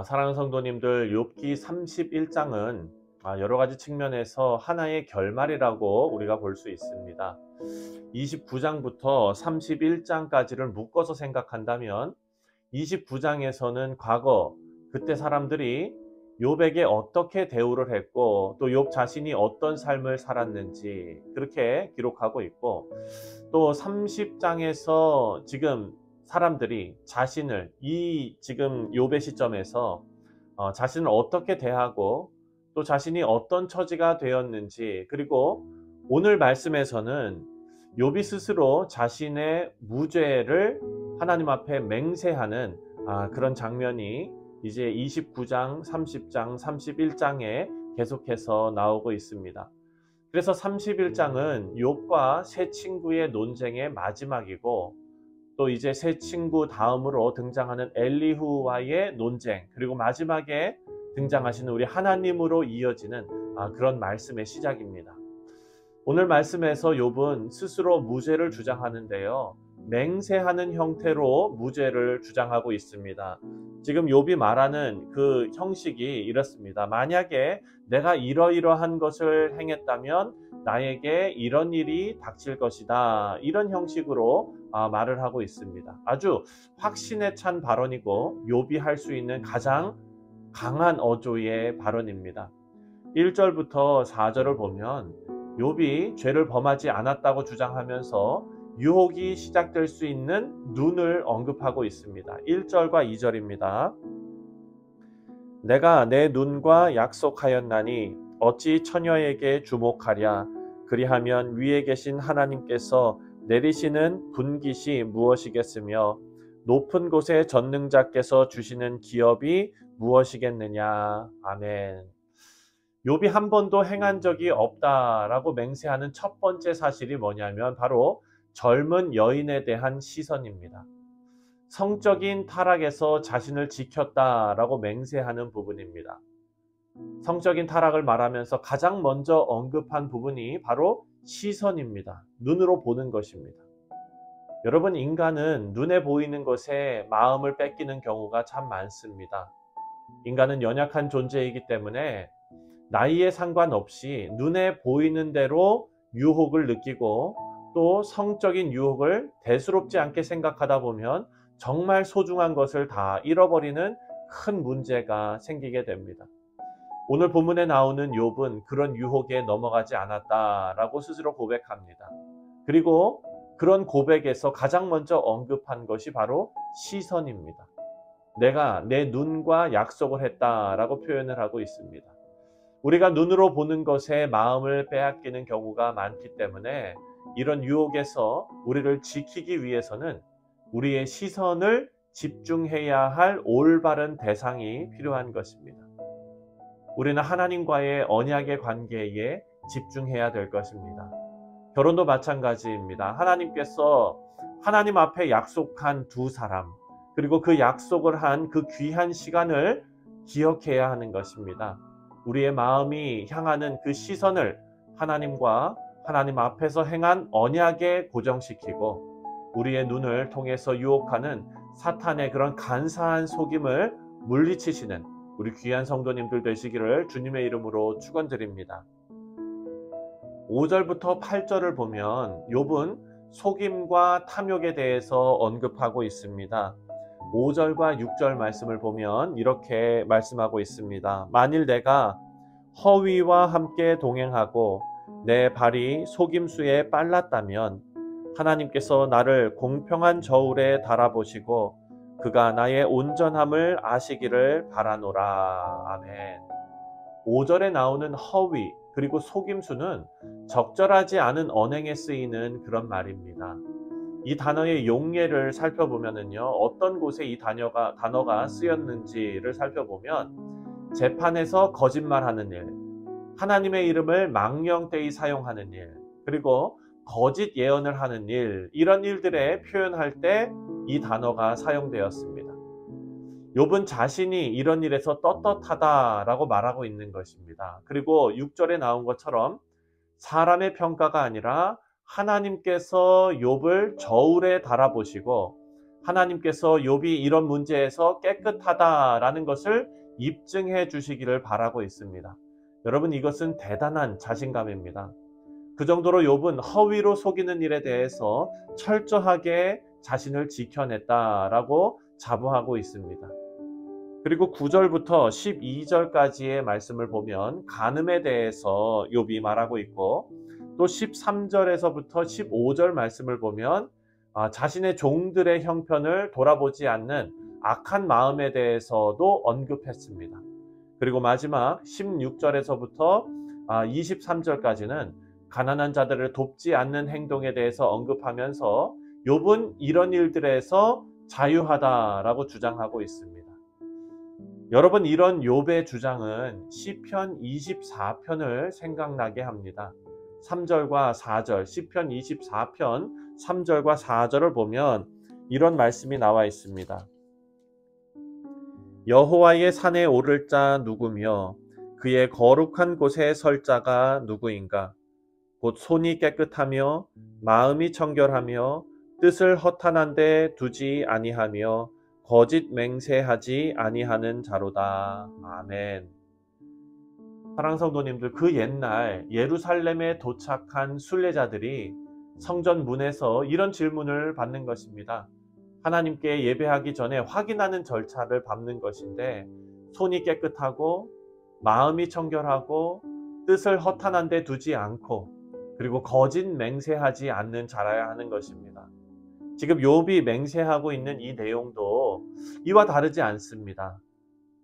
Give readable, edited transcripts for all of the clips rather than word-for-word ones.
사랑하는 성도님들, 욥기 31장은 여러 가지 측면에서 하나의 결말이라고 우리가 볼 수 있습니다. 29장부터 31장까지를 묶어서 생각한다면 29장에서는 과거, 그때 사람들이 욥에게 어떻게 대우를 했고 또 욥 자신이 어떤 삶을 살았는지 그렇게 기록하고 있고, 또 30장에서 지금 사람들이 자신을 지금 욥의 시점에서 자신을 어떻게 대하고 또 자신이 어떤 처지가 되었는지, 그리고 오늘 말씀에서는 욥이 스스로 자신의 무죄를 하나님 앞에 맹세하는 그런 장면이 이제 29장, 30장, 31장에 계속해서 나오고 있습니다. 그래서 31장은 욥과 세 친구의 논쟁의 마지막이고, 또 이제 세 친구 다음으로 등장하는 엘리후와의 논쟁, 그리고 마지막에 등장하시는 우리 하나님으로 이어지는 그런 말씀의 시작입니다. 오늘 말씀에서 욥은 스스로 무죄를 주장하는데요, 맹세하는 형태로 무죄를 주장하고 있습니다. 지금 욥이 말하는 그 형식이 이렇습니다. 만약에 내가 이러이러한 것을 행했다면 나에게 이런 일이 닥칠 것이다, 이런 형식으로 말을 하고 있습니다. 아주 확신에 찬 발언이고 욥이 할 수 있는 가장 강한 어조의 발언입니다. 1절부터 4절을 보면 욥이 죄를 범하지 않았다고 주장하면서 유혹이 시작될 수 있는 눈을 언급하고 있습니다. 1절과 2절입니다. 내가 내 눈과 약속하였나니 어찌 처녀에게 주목하랴. 그리하면 위에 계신 하나님께서 내리시는 분깃이 무엇이겠으며 높은 곳의 전능자께서 주시는 기업이 무엇이겠느냐. 아멘. 욥이 한 번도 행한 적이 없다라고 맹세하는 첫 번째 사실이 뭐냐면 바로 젊은 여인에 대한 시선입니다. 성적인 타락에서 자신을 지켰다라고 맹세하는 부분입니다. 성적인 타락을 말하면서 가장 먼저 언급한 부분이 바로 시선입니다. 눈으로 보는 것입니다. 여러분, 인간은 눈에 보이는 것에 마음을 뺏기는 경우가 참 많습니다. 인간은 연약한 존재이기 때문에 나이에 상관없이 눈에 보이는 대로 유혹을 느끼고 또 성적인 유혹을 대수롭지 않게 생각하다 보면 정말 소중한 것을 다 잃어버리는 큰 문제가 생기게 됩니다. 오늘 본문에 나오는 욥은 그런 유혹에 넘어가지 않았다라고 스스로 고백합니다. 그리고 그런 고백에서 가장 먼저 언급한 것이 바로 시선입니다. 내가 내 눈과 약속을 했다라고 표현을 하고 있습니다. 우리가 눈으로 보는 것에 마음을 빼앗기는 경우가 많기 때문에 이런 유혹에서 우리를 지키기 위해서는 우리의 시선을 집중해야 할 올바른 대상이 필요한 것입니다. 우리는 하나님과의 언약의 관계에 집중해야 될 것입니다. 결혼도 마찬가지입니다. 하나님께서 하나님 앞에 약속한 두 사람, 그리고 그 약속을 한 그 귀한 시간을 기억해야 하는 것입니다. 우리의 마음이 향하는 그 시선을 하나님과 하나님 앞에서 행한 언약에 고정시키고, 우리의 눈을 통해서 유혹하는 사탄의 그런 간사한 속임을 물리치시는 우리 귀한 성도님들 되시기를 주님의 이름으로 축원드립니다. 5절부터 8절을 보면 욥은 속임과 탐욕에 대해서 언급하고 있습니다. 5절과 6절 말씀을 보면 이렇게 말씀하고 있습니다. 만일 내가 허위와 함께 동행하고 내 발이 속임수에 빨랐다면 하나님께서 나를 공평한 저울에 달아보시고 그가 나의 온전함을 아시기를 바라노라. 아멘. 5절에 나오는 허위 그리고 속임수는 적절하지 않은 언행에 쓰이는 그런 말입니다. 이 단어의 용례를 살펴보면요, 어떤 곳에 이 단어가 쓰였는지를 살펴보면 재판에서 거짓말하는 일, 하나님의 이름을 망령되이 사용하는 일, 그리고 거짓 예언을 하는 일, 이런 일들에 표현할 때 이 단어가 사용되었습니다. 욥은 자신이 이런 일에서 떳떳하다라고 말하고 있는 것입니다. 그리고 6절에 나온 것처럼 사람의 평가가 아니라 하나님께서 욥을 저울에 달아보시고 하나님께서 욥이 이런 문제에서 깨끗하다라는 것을 입증해 주시기를 바라고 있습니다. 여러분, 이것은 대단한 자신감입니다. 그 정도로 욥은 허위로 속이는 일에 대해서 철저하게 자신을 지켜냈다라고 자부하고 있습니다. 그리고 9절부터 12절까지의 말씀을 보면 간음에 대해서 욥이 말하고 있고, 또 13절에서부터 15절 말씀을 보면 자신의 종들의 형편을 돌아보지 않는 악한 마음에 대해서도 언급했습니다. 그리고 마지막 16절에서부터 23절까지는 가난한 자들을 돕지 않는 행동에 대해서 언급하면서 욥은 이런 일들에서 자유하다라고 주장하고 있습니다. 여러분, 이런 욥의 주장은 시편 24편을 생각나게 합니다. 3절과 4절, 시편 24편 3절과 4절을 보면 이런 말씀이 나와 있습니다. 여호와의 산에 오를 자 누구며 그의 거룩한 곳에 설 자가 누구인가? 곧 손이 깨끗하며 마음이 청결하며 뜻을 허탄한 데 두지 아니하며 거짓 맹세하지 아니하는 자로다. 아멘. 사랑하는 성도님들, 그 옛날 예루살렘에 도착한 순례자들이 성전 문에서 이런 질문을 받는 것입니다. 하나님께 예배하기 전에 확인하는 절차를 밟는 것인데, 손이 깨끗하고 마음이 청결하고 뜻을 허탄한 데 두지 않고 그리고 거짓 맹세하지 않는 자라야 하는 것입니다. 지금 욥이 맹세하고 있는 이 내용도 이와 다르지 않습니다.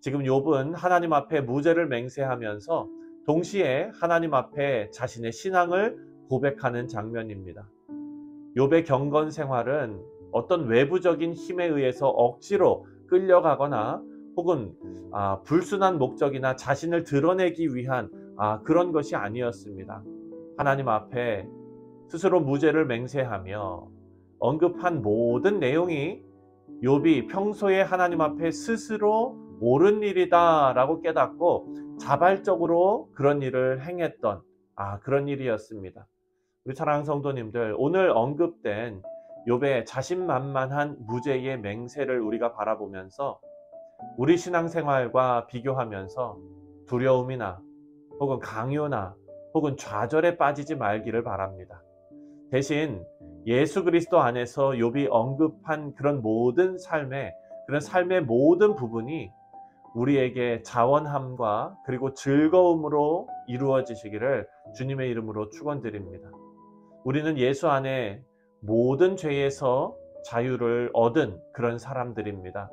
지금 욥은 하나님 앞에 무죄를 맹세하면서 동시에 하나님 앞에 자신의 신앙을 고백하는 장면입니다. 욥의 경건 생활은 어떤 외부적인 힘에 의해서 억지로 끌려가거나 혹은 불순한 목적이나 자신을 드러내기 위한 그런 것이 아니었습니다. 하나님 앞에 스스로 무죄를 맹세하며 언급한 모든 내용이 욥이 평소에 하나님 앞에 스스로 옳은 일이다 라고 깨닫고 자발적으로 그런 일을 행했던 그런 일이었습니다. 우리 사랑하는 성도님들, 오늘 언급된 욥의 자신만만한 무죄의 맹세를 우리가 바라보면서 우리 신앙생활과 비교하면서 두려움이나 혹은 강요나 혹은 좌절에 빠지지 말기를 바랍니다. 대신 예수 그리스도 안에서 욥이 언급한 그런 삶의 모든 부분이 우리에게 자원함과 그리고 즐거움으로 이루어지시기를 주님의 이름으로 축원드립니다. 우리는 예수 안에 모든 죄에서 자유를 얻은 그런 사람들입니다.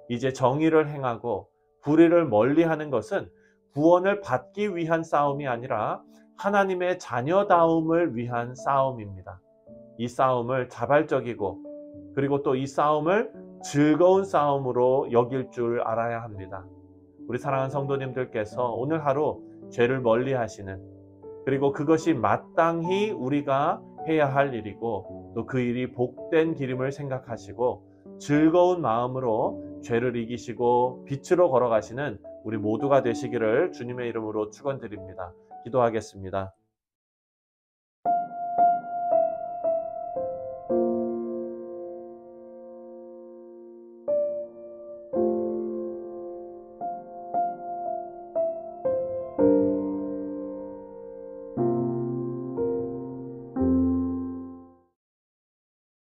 이제 정의를 행하고 불의를 멀리하는 것은 구원을 받기 위한 싸움이 아니라 하나님의 자녀다움을 위한 싸움입니다. 이 싸움을 자발적이고 그리고 또 이 싸움을 즐거운 싸움으로 여길 줄 알아야 합니다. 우리 사랑하는 성도님들께서 오늘 하루 죄를 멀리하시는, 그리고 그것이 마땅히 우리가 해야 할 일이고 또 그 일이 복된 길임을 생각하시고 즐거운 마음으로 죄를 이기시고 빛으로 걸어가시는 우리 모두가 되시기를 주님의 이름으로 축원드립니다. 기도하겠습니다.